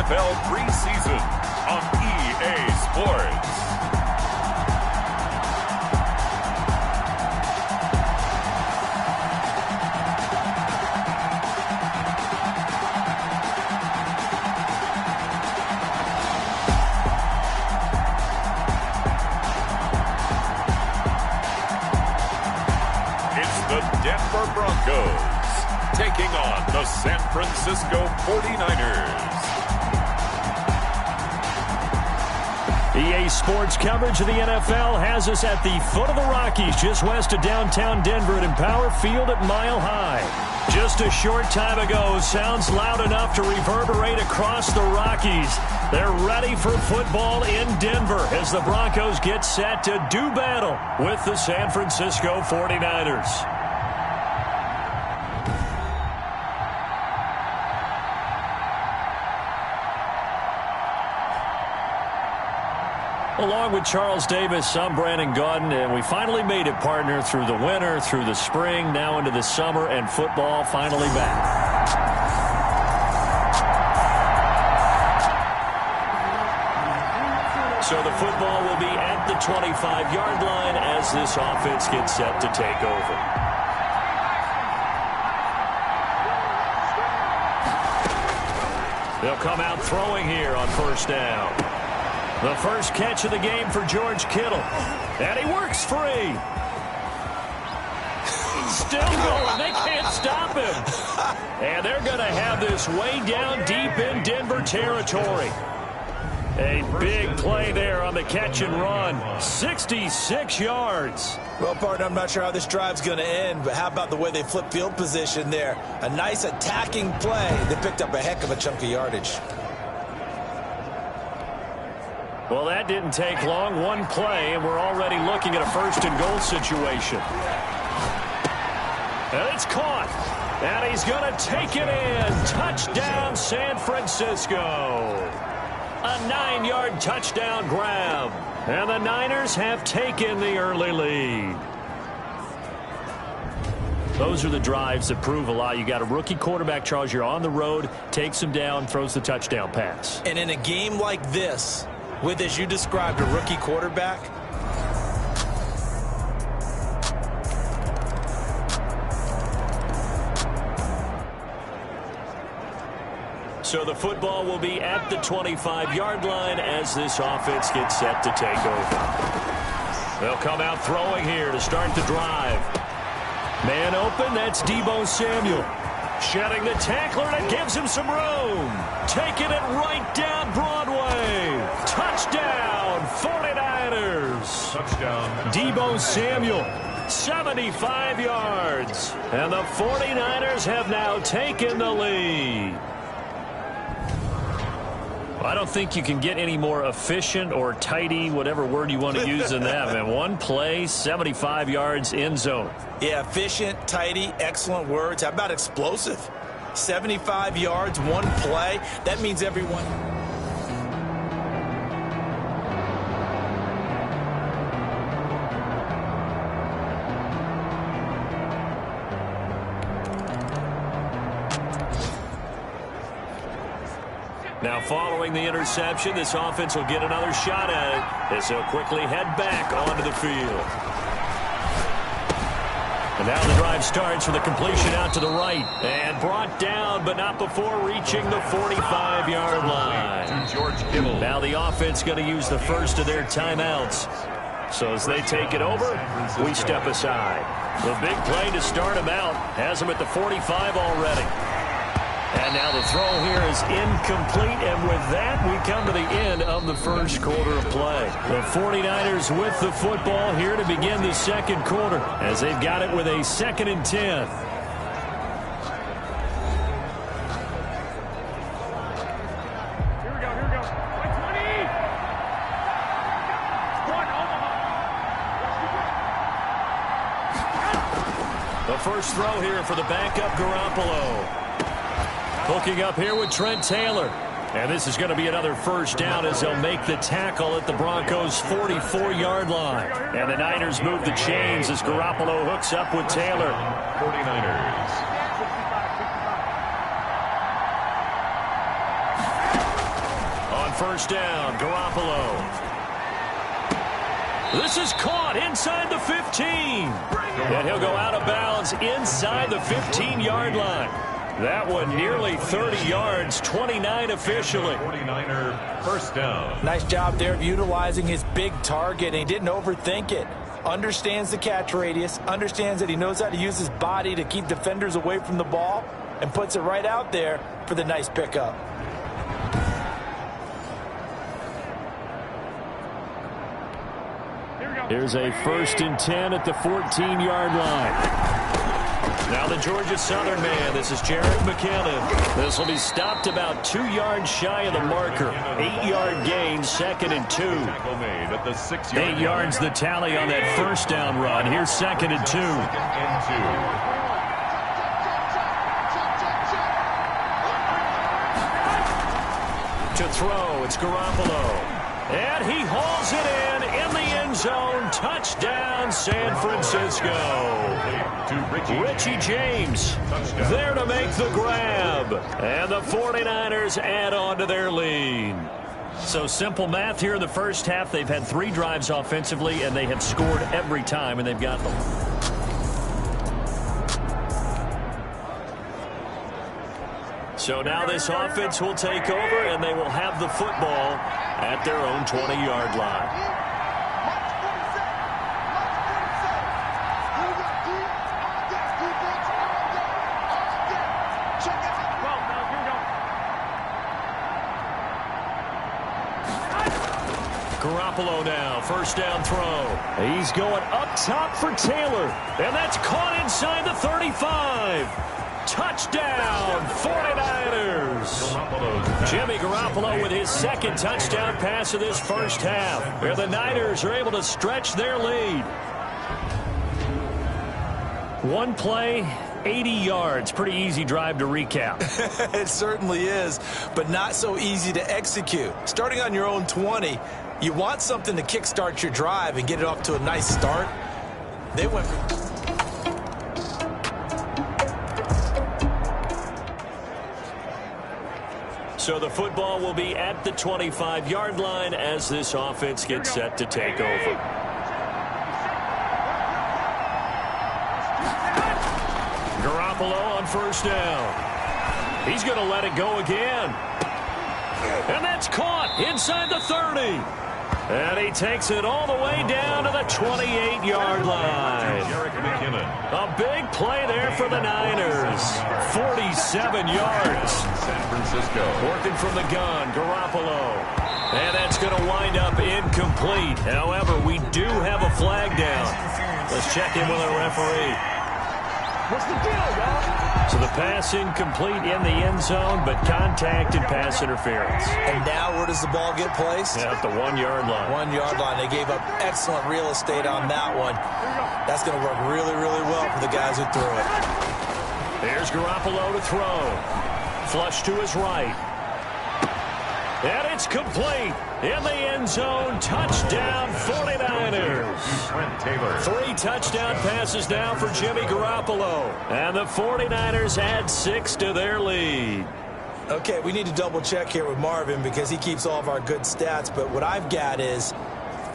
NFL preseason on EA Sports. The Denver Broncos taking on the San Francisco 49ers. EA Sports coverage of the NFL has us at the foot of the Rockies, just west of downtown Denver at Empower Field at Mile High. Just a short time ago, sounds loud enough to reverberate across the Rockies. They're ready for football in Denver as the Broncos get set to do battle with the San Francisco 49ers. Along with Charles Davis, I'm Brandon Gaudin, and we finally made it, partner, through the winter, through the spring, now into the summer, and football finally back. So the football will be at the 25-yard line as this offense gets set to take over. They'll come out throwing here on first down. The first catch of the game for George Kittle. And he works free. Still going. They can't stop him. And they're going to have this way down deep in Denver territory. A big play there on the catch and run. 66 yards. Well, partner, I'm not sure how this drive's going to end, but how about the way they flip field position there? A nice attacking play. They picked up a heck of a chunk of yardage. Well, that didn't take long. One play, and we're already looking at a first-and-goal situation. And it's caught. And he's going to take it in. Touchdown, San Francisco. A 9-yard touchdown grab. And the Niners have taken the early lead. Those are the drives that prove a lot. You got a rookie quarterback, Charles. You're on the road, takes him down, throws the touchdown pass. And in a game like this, with, as you described, a rookie quarterback, so the football will be at the 25-yard line as this offense gets set to take over. They'll come out throwing here to start the drive. Man open, that's Deebo Samuel. Shedding the tackler, and it gives him some room. Taking it right down Broadway. Touchdown, 49ers. Touchdown. Deebo Samuel, 75 yards. And the 49ers have now taken the lead. I don't think you can get any more efficient or tidy, whatever word you want to use in that, man. One play, 75 yards, end zone. Yeah, efficient, tidy, excellent words. How about explosive? 75 yards, one play. That means everyone... Now, following the interception, this offense will get another shot at it as they'll quickly head back onto the field. And now the drive starts with a completion out to the right. And brought down, but not before reaching the 45-yard line. George Kittle. Now the offense going to use the first of their timeouts. So as they take it over, we step aside. The big play to start them out has them at the 45 already. And now the throw here is incomplete, and with that, we come to the end of the first quarter of play. The 49ers with the football here to begin the second quarter, as they've got it with a 2nd and 10. Here we go. 20! The first throw here for the backup Garoppolo. Hooking up here with Trent Taylor. And this is going to be another first down as they'll make the tackle at the Broncos' 44-yard line. And the Niners move the chains as Garoppolo hooks up with Taylor. 49ers. first down. Garoppolo. This is caught inside the 15. And he'll go out of bounds inside the 15-yard line. That one nearly 30 yards, 29 officially. 49er first down. Nice job there of utilizing his big target, and he didn't overthink it. Understands the catch radius, understands that he knows how to use his body to keep defenders away from the ball, and puts it right out there for the nice pickup. Here's a 1st and 10 at the 14-yard line. Now the Georgia Southern man. This is Jared McKinnon. This will be stopped about 2 yards shy of the marker. 8-yard gain, 2nd and 2. 8 yards the tally on that first down run. Here's 2nd and 2. To throw, it's Garoppolo. And he hauls it in the end zone. Touchdown, San Francisco. Richie James there to make the grab. And the 49ers add on to their lead. So simple math here in the first half. They've had 3 drives offensively, and they have scored every time, and they've got them. So now this offense will take over, and they will have the football at their own 20-yard line. Garoppolo now, first down throw. He's going up top for Taylor, and that's caught inside the 35. Touchdown, 49ers. Jimmy Garoppolo with his 2nd touchdown pass of this first half, where the Niners are able to stretch their lead. One play, 80 yards. Pretty easy drive to recap. It certainly is, but not so easy to execute. Starting on your own 20, you want something to kickstart your drive and get it off to a nice start. They went for... So the football will be at the 25-yard line as this offense gets set to take over. Garoppolo on first down. He's going to let it go again. And that's caught inside the 30. And he takes it all the way down to the 28-yard line. A big play there for the Niners. 47 yards. San Francisco. Working from the gun, Garoppolo. And that's going to wind up incomplete. However, we do have a flag down. Let's check in with our referee. What's the deal, y'all? So the pass incomplete in the end zone, but contact and pass interference. And now where does the ball get placed? Yeah, at the 1-yard line. 1-yard line. They gave up excellent real estate on that one. That's going to work really, really well for the guys who threw it. There's Garoppolo to throw. Flush to his right. And it's complete. In the end zone, touchdown 49ers. 3 touchdown passes now for Jimmy Garoppolo. And the 49ers add 6 to their lead. Okay, we need to double check here with Marvin because he keeps all of our good stats. But what I've got is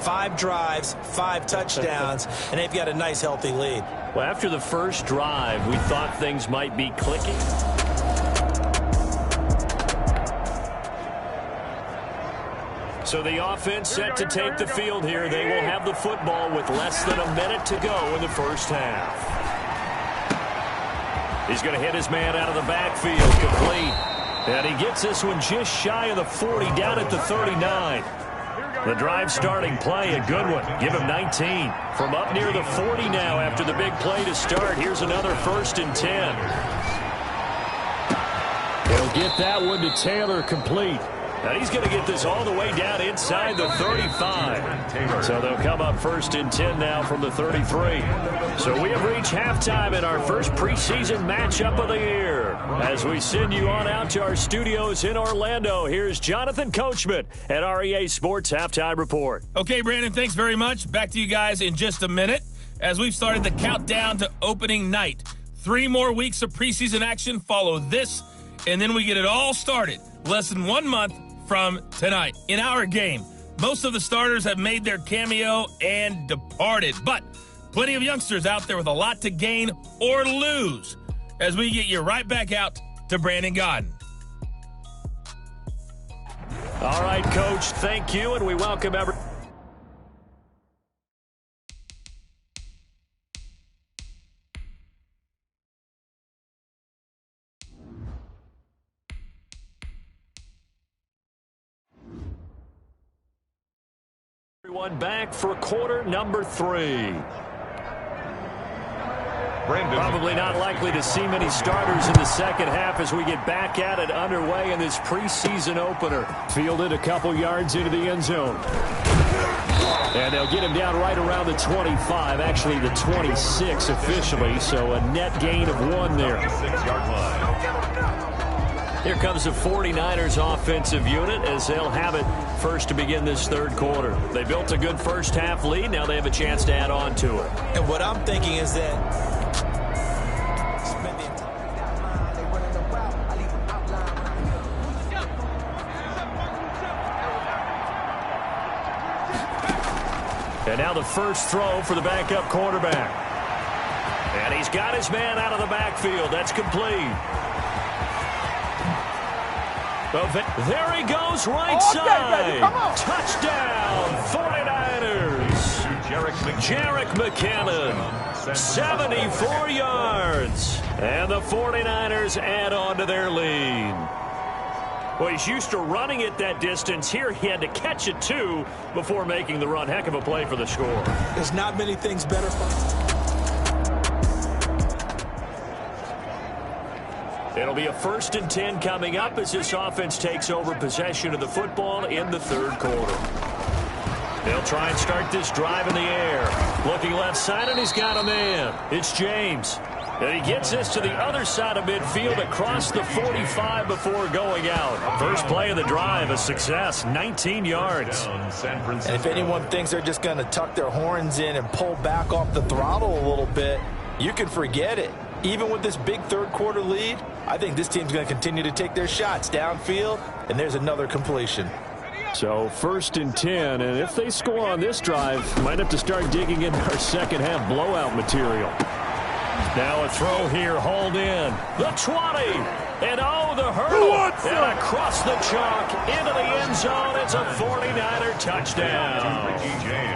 5 drives, 5 touchdowns, and they've got a nice healthy lead. Well, after the first drive, we thought things might be clicking. So the offense set to take the field here. They will have the football with less than a minute to go in the first half. He's going to hit his man out of the backfield, complete. And he gets this one just shy of the 40, down at the 39. The drive starting play, a good one. Give him 19. From up near the 40 now after the big play to start. Here's another 1st and 10. He'll get that one to Taylor, complete. And he's going to get this all the way down inside the 35. So they'll come up 1st and 10 now from the 33. So we have reached halftime in our first preseason matchup of the year. As we send you on out to our studios in Orlando, here's Jonathan Coachman at REA Sports Halftime Report. Okay, Brandon, thanks very much. Back to you guys in just a minute as we've started the countdown to opening night. 3 more weeks of preseason action follow this, and then we get it all started. Less than 1 month, from tonight. In our game, most of the starters have made their cameo and departed, but plenty of youngsters out there with a lot to gain or lose as we get you right back out to Brandon Godden. All right, Coach, thank you, and we welcome everyone. Everyone back for quarter number 3. Probably not likely to see many starters in the second half as we get back at it underway in this preseason opener. Fielded a couple yards into the end zone. And they'll get him down right around the 25, actually the 26 officially, so a net gain of 1 there. Here comes the 49ers offensive unit as they'll have it first to begin this third quarter. They built a good first half lead. Now they have a chance to add on to it. And what I'm thinking is that and now the first throw for the backup quarterback. And he's got his man out of the backfield. That's complete. There he goes, right side. Touchdown, 49ers. Jerick McKinnon, 74 yards. And the 49ers add on to their lead. Well, he's used to running it that distance. Here he had to catch it, too, before making the run. Heck of a play for the score. there's not many things better for. It'll be a 1st and 10 coming up as this offense takes over possession of the football in the third quarter. They'll try and start this drive in the air. Looking left side, and he's got a man. It's James. And he gets this to the other side of midfield across the 45 before going out. First play of the drive, a success, 19 yards. And if anyone thinks they're just going to tuck their horns in and pull back off the throttle a little bit, you can forget it. Even with this big third quarter lead, I think this team's going to continue to take their shots downfield, and there's another completion. So 1st and 10, and if they score on this drive, might have to start digging into our second half blowout material. Now a throw here, hauled in. The 20, and oh, the hurdle. And across the chalk, into the end zone, it's a 49er touchdown.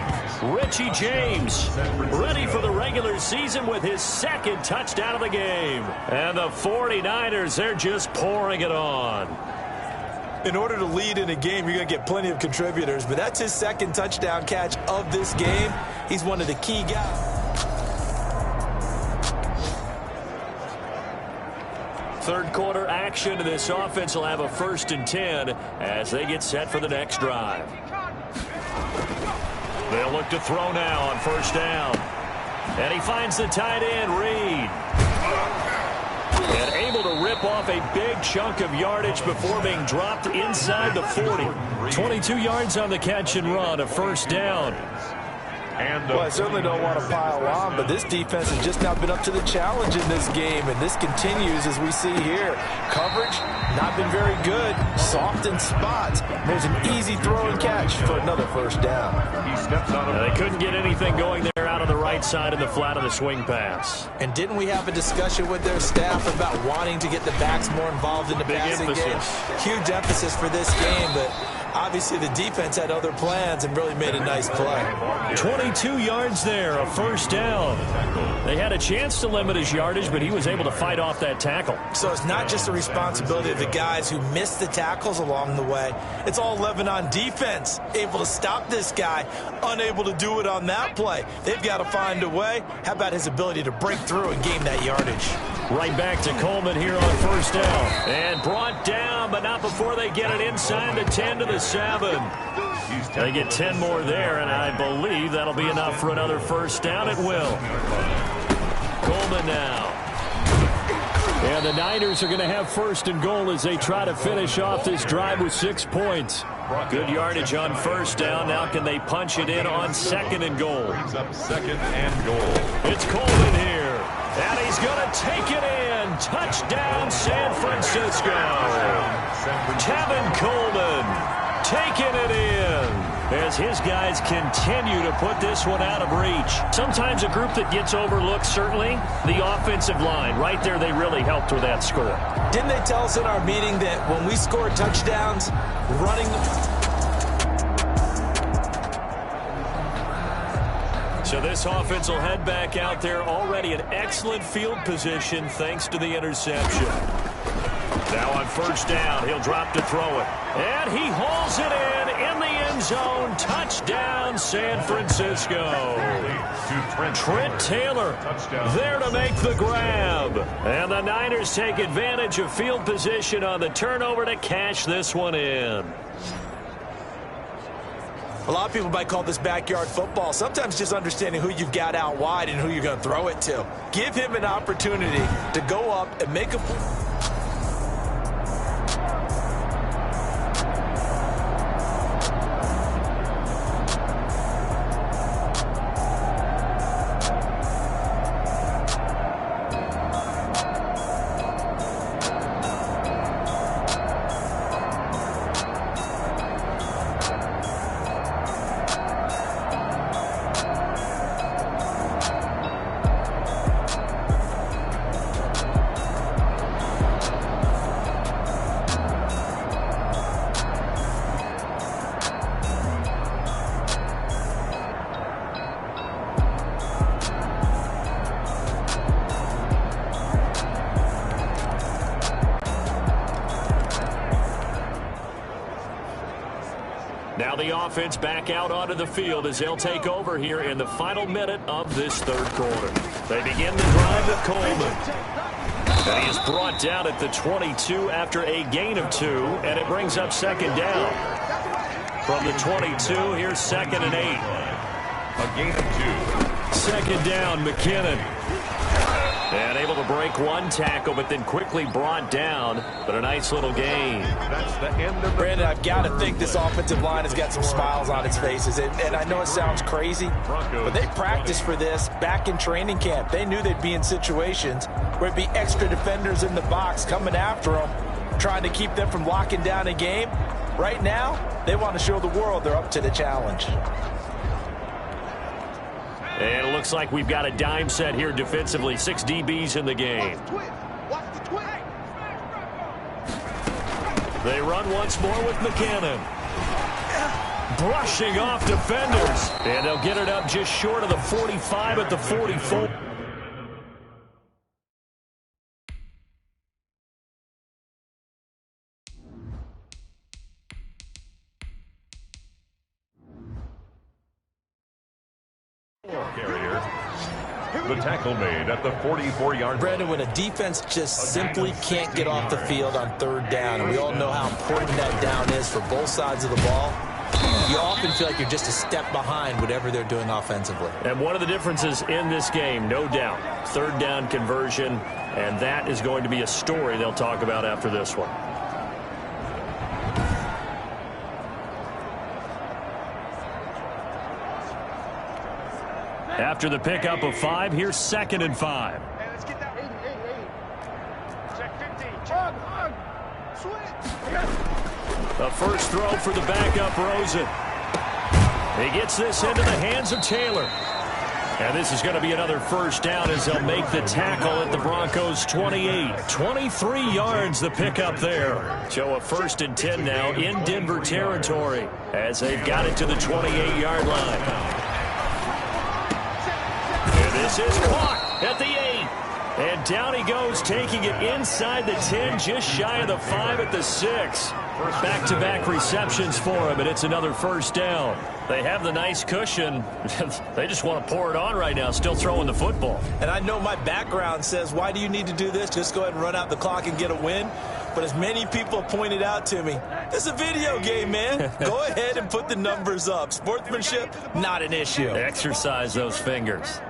Richie James, ready for the regular season with his 2nd touchdown of the game. And the 49ers, they're just pouring it on. In order to lead in a game, you're going to get plenty of contributors, but that's his 2nd touchdown catch of this game. He's one of the key guys. Third quarter action, and this offense will have a 1st and 10 as they get set for the next drive. They'll look to throw now on 1st down. And he finds the tight end, Reed. And able to rip off a big chunk of yardage before being dropped inside the 40. 22 yards on the catch and run, a 1st down. Well, I certainly don't want to pile on, but this defense has just not been up to the challenge in this game, and this continues as we see here. Coverage, not been very good. Soft in spots. There's an easy throw and catch for another 1st down. They couldn't get anything going there out on the right side of the flat of the swing pass. And didn't we have a discussion with their staff about wanting to get the backs more involved in the passing game? Huge emphasis for this game, but obviously the defense had other plans and really made a nice play. 22 yards there, a 1st down. They had a chance to limit his yardage, but he was able to fight off that tackle. So it's not just the responsibility of the guys who missed the tackles along the way. It's all 11 on defense, able to stop this guy, unable to do it on that play. They've got to find a way. How about his ability to break through and gain that yardage? Right back to Coleman here on 1st down. And brought down, but not before they get it inside the 10 to the 7. They get 10 more there, and I believe that'll be enough for another 1st down. It will. Coleman now. And the Niners are going to have 1st and goal as they try to finish off this drive with 6 points. Good yardage on 1st down. Now can they punch it in on 2nd and goal? Second and goal. It's Coleman here. And he's going to take it in. Touchdown, San Francisco. Tevin Coleman. taking it in as his guys continue to put this one out of reach. Sometimes a group that gets overlooked, certainly, the offensive line. Right there, they really helped with that score. Didn't they tell us in our meeting that when we score touchdowns, running So this offense will head back out there, already in excellent field position thanks to the interception. Now on first down, he'll drop to throw it. And he hauls it in the end zone. Touchdown, San Francisco. Trent Taylor there to make the grab. And the Niners take advantage of field position on the turnover to cash this one in. A lot of people might call this backyard football. Sometimes just understanding who you've got out wide and who you're going to throw it to. Give him an opportunity to go up and make a... Now the offense back out onto the field as they'll take over here in the final minute of this third quarter. They begin the drive with Coleman. And he is brought down at the 22 after a gain of 2, and it brings up second down. From the 22, here's 2nd and 8. A gain of 2. Second down, McKinnon. And able to break one tackle, but then quickly brought down. But a nice little gain. That's the end of Brandon, I've got to think this offensive line has got some smiles on its faces. And I know it sounds crazy, but they practiced for this back in training camp. They knew they'd be in situations where it'd be extra defenders in the box coming after them, trying to keep them from locking down a game. Right now, they want to show the world they're up to the challenge. And it looks like we've got a dime set here defensively. 6 DBs in the game. They run once more with McKinnon. Brushing off defenders. And they'll get it up just short of the 45 at the 44. carrier. The tackle made at the 44-yard line. Brandon, when a defense just simply can't get off the field on third down, and we all know how important that down is for both sides of the ball, you often feel like you're just a step behind whatever they're doing offensively. And one of the differences in this game, no doubt, third down conversion, and that is going to be a story they'll talk about after this one. After the pickup of 5, here's 2nd and 5. Hey, let's get that. Check 15. Hug. Switch. The first throw for the backup, Rosen. He gets this into the hands of Taylor. And this is going to be another first down as they'll make the tackle at the Broncos' 28. 23 yards the pickup there. So a 1st and 10 now in Denver territory as they've got it to the 28-yard line. This is caught at the 8. And down he goes, taking it inside the 10, just shy of the 5 at the 6. Back-to-back receptions for him, and it's another first down. They have the nice cushion. They just want to pour it on right now, still throwing the football. And I know my background says, why do you need to do this? Just go ahead and run out the clock and get a win. But as many people pointed out to me, this is a video game, man. Go ahead and put the numbers up. Sportsmanship, not an issue. Exercise those fingers.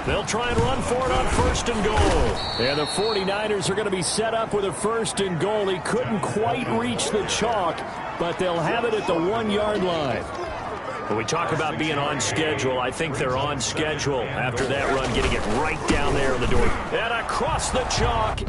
They'll try and run for it on 1st and goal. And the 49ers are going to be set up with a 1st and goal. He couldn't quite reach the chalk, but they'll have it at the 1-yard line. When we talk about being on schedule, I think they're on schedule after that run, getting it right down there in the door. And across the chalk.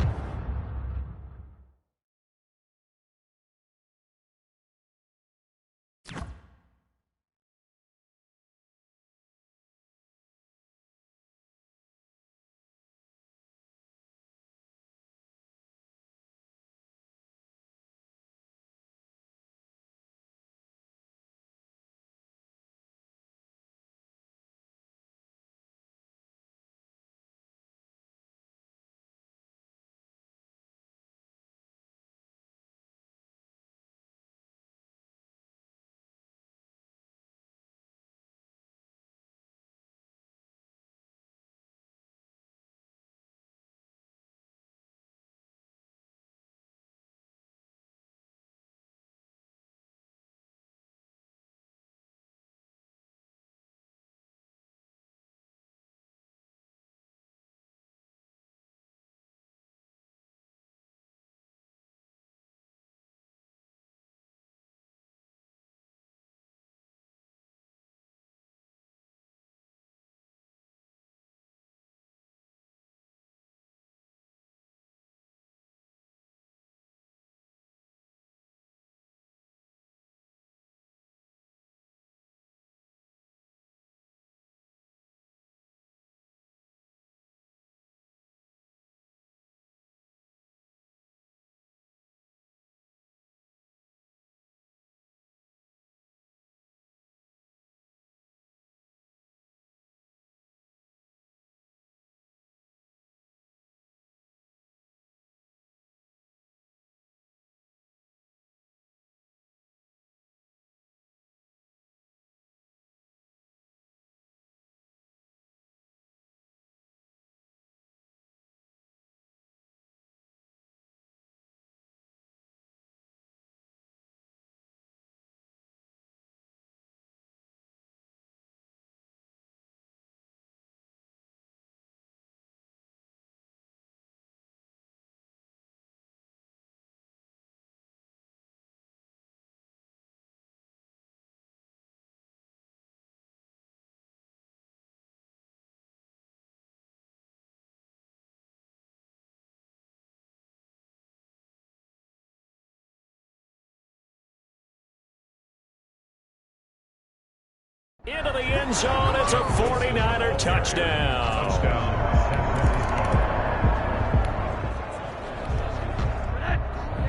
Into the end zone. It's a 49er touchdown.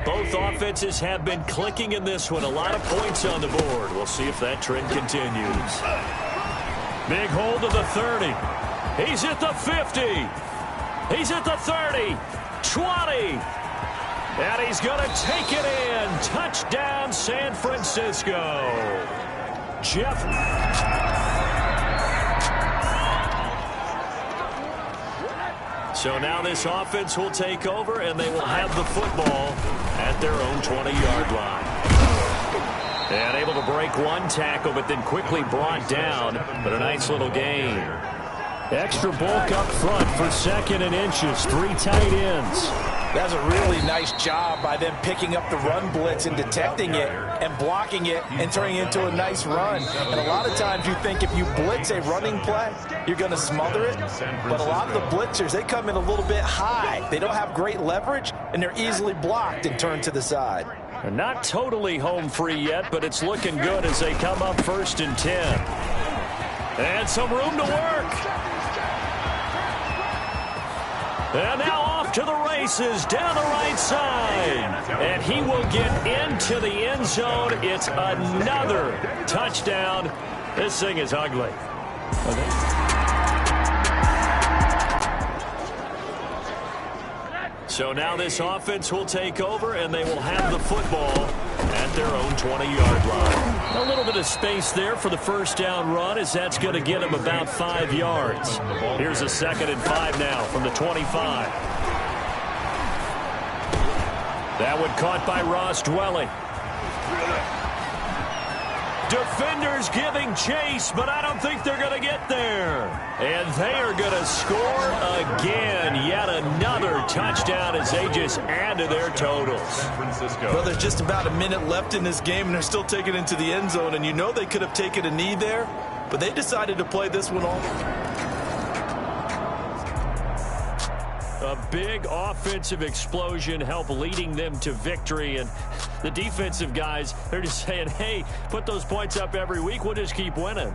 Both offenses have been clicking in this one. A lot of points on the board. We'll see if that trend continues. Big hold of the 30. He's at the 50. He's at the 30. 20. And he's going to take it in. Touchdown, San Francisco. Jeff. So now this offense will take over, and they will have the football at their own 20-yard line. And able to break one tackle, but then quickly brought down. But a nice little gain. Extra bulk up front for 2nd and inches. 3 tight ends. That's a really nice job by them picking up the run blitz and detecting it and blocking it and turning it into a nice run. And a lot of times you think if you blitz a running play, you're going to smother it. But a lot of the blitzers, they come in a little bit high. They don't have great leverage, and they're easily blocked and turned to the side. They're not totally home free yet, but it's looking good as they come up 1st and 10. And some room to work. And now off to the races down the right side. And he will get into the end zone. It's another touchdown. This thing is ugly. So now this offense will take over, and they will have the football at their own 20-yard line. A little bit of space there for the first down run, as that's going to get them about 5 yards. Here's a 2nd and 5 now from the 25. That one caught by Ross Dwelly. Defenders giving chase, but I don't think they're going to get there. And they are going to score again. Yet another touchdown as they just add to their totals. Well, there's just about a minute left in this game, and they're still taking it into the end zone. And you know they could have taken a knee there, but they decided to play this one off. A big offensive explosion helped leading them to victory. And the defensive guys, they're just saying, hey, put those points up every week. We'll just keep winning.